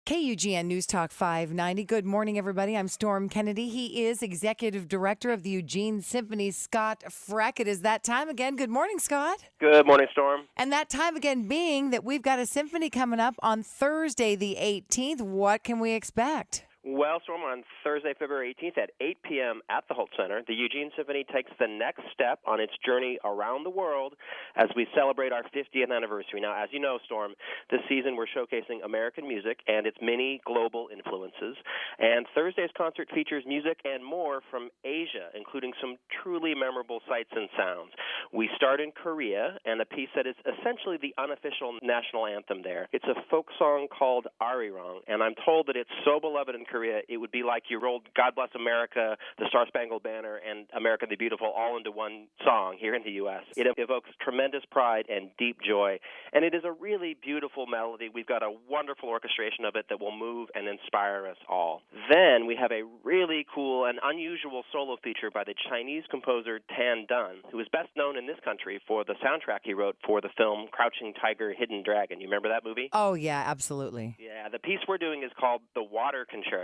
KUGN News Talk 590. Good morning, everybody. I'm Storm Kennedy. He is Executive Director of the Eugene Symphony, Scott Freck. It is that time again. Good morning, Scott. Good morning, Storm. And that time again being that we've got a symphony coming up on Thursday, the 18th. What can we expect? Well, Storm, on Thursday, February 18th at 8 p.m. at the Holt Center, the Eugene Symphony takes the next step on its journey around the world as we celebrate our 50th anniversary. Now, as you know, Storm, this season we're showcasing American music and its many global influences. And Thursday's concert features music and more from Asia, including some truly memorable sights and sounds. We start in Korea, and a piece that is essentially the unofficial national anthem there. It's a folk song called Arirang, and I'm told that it's so beloved in Korea, it would be like you rolled God Bless America, the Star-Spangled Banner, and America the Beautiful all into one song here in the U.S. It evokes tremendous pride and deep joy, and it is a really beautiful melody. We've got a wonderful orchestration of it that will move and inspire us all. Then we have a really cool and unusual solo feature by the Chinese composer Tan Dun, who is best known in this country for the soundtrack he wrote for the film Crouching Tiger, Hidden Dragon. You remember that movie? Oh, yeah, absolutely. Yeah, the piece we're doing is called The Water Concerto,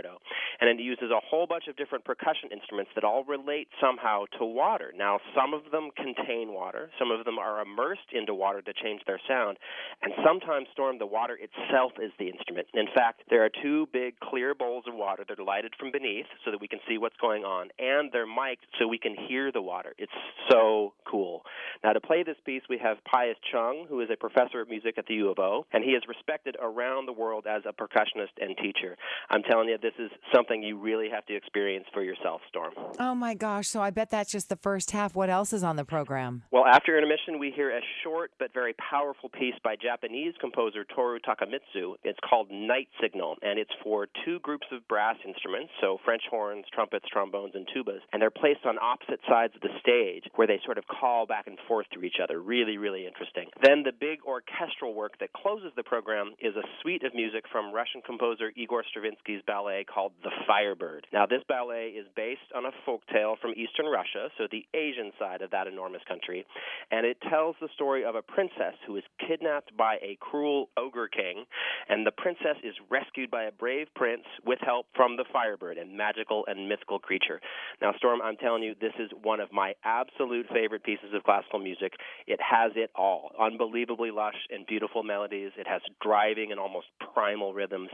and it uses a whole bunch of different percussion instruments that all relate somehow to water. Now, some of them contain water, some of them are immersed into water to change their sound, and sometimes, Storm, the water itself is the instrument. In fact, there are two big clear bowls of water that are lighted from beneath so that we can see what's going on, and they're mic'd so we can hear the water. It's so cool. Now, to play this piece, we have Pius Chung, who is a professor of music at the U of O, and he is respected around the world as a percussionist and teacher. I'm telling you, this is something you really have to experience for yourself, Storm. Oh, my gosh. So I bet that's just the first half. What else is on the program? Well, after intermission, we hear a short but very powerful piece by Japanese composer Toru Takemitsu. It's called Night Signal, and it's for two groups of brass instruments, so French horns, trumpets, trombones, and tubas, and they're placed on opposite sides of the stage where they sort of call back and forth to each other. Really, really interesting. Then the big orchestral work that closes the program is a suite of music from Russian composer Igor Stravinsky's ballet called The Firebird. Now, this ballet is based on a folktale from Eastern Russia, so the Asian side of that enormous country, and it tells the story of a princess who is kidnapped by a cruel ogre king, and the princess is rescued by a brave prince with help from the Firebird, a magical and mythical creature. Now, Storm, I'm telling you, this is one of my absolute favorite pieces of classical music. It has it all. Unbelievably lush and beautiful melodies. It has driving and almost primal rhythms,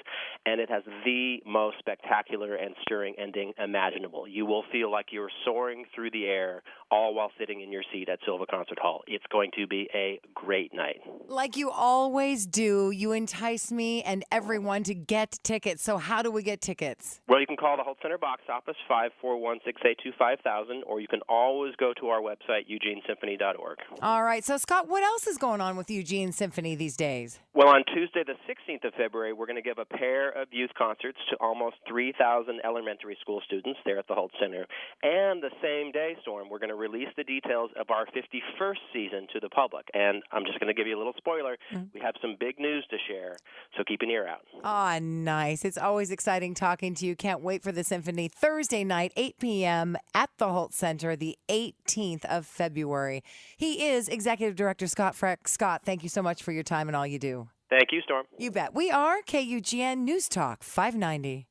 and it has the most spectacular and stirring ending imaginable. You will feel like you're soaring through the air, all while sitting in your seat at Silva Concert Hall. It's going to be a great night. Like you always do, you entice me and everyone to get tickets. So how do we get tickets? Well, you can call the Holt Center box office, 541-682-5000, or you can always go to our website, eugenesymphony.org. All right. So, Scott, what else is going on with Eugene Symphony these days? Well, on Tuesday, the 16th of February, we're going to give a pair of youth concerts to almost 3,000 elementary school students there at the Holt Center. And the same day, Storm, we're going to release the details of our 51st season to the public. And I'm just going to give you a little spoiler. We have some big news to share, so keep an ear out. Ah, nice. It's always exciting talking to you. Can't wait for the symphony. Thursday night, 8 p.m. at the Holt Center, the 18th of February. He is Executive Director Scott Freck. Scott, thank you so much for your time and all you do. Thank you, Storm. You bet. We are KUGN News Talk 590.